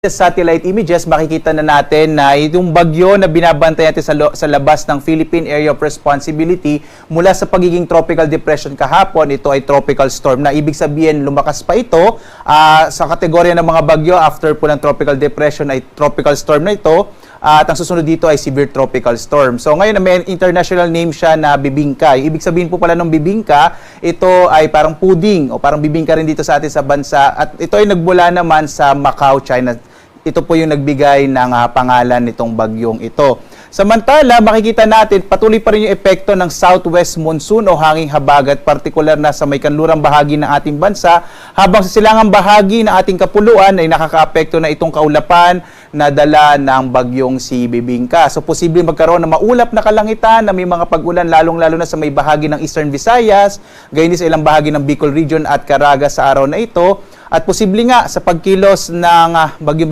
Satellite images, makikita na natin na itong bagyo na binabantayan natin sa labas ng Philippine Area of Responsibility mula sa pagiging tropical depression kahapon, ito ay tropical storm na ibig sabihin lumakas pa ito sa kategorya ng mga bagyo after po ng tropical depression ay tropical storm na ito at ang susunod dito ay severe tropical storm. So ngayon may international name siya na bibingka. Ibig sabihin po pala ng bibingka, ito ay parang puding o parang bibingka rin dito sa atin sa bansa at ito ay nagmula naman sa Macau, China. Ito po yung nagbigay ng pangalan nitong bagyong ito. Samantala, makikita natin patuloy pa rin yung epekto ng southwest monsoon o hanging habagat, partikular na sa may kanlurang bahagi ng ating bansa, habang sa silangang bahagi ng ating kapuluan ay nakakaapekto na itong kaulapan na dala ng bagyong si Bibingka. So, posible magkaroon ng maulap na kalangitan na may mga pag-ulan lalong-lalo na sa may bahagi ng Eastern Visayas, gayon din sa ilang bahagi ng Bicol Region at Caraga sa araw na ito, at posible nga sa pagkilos ng bagyong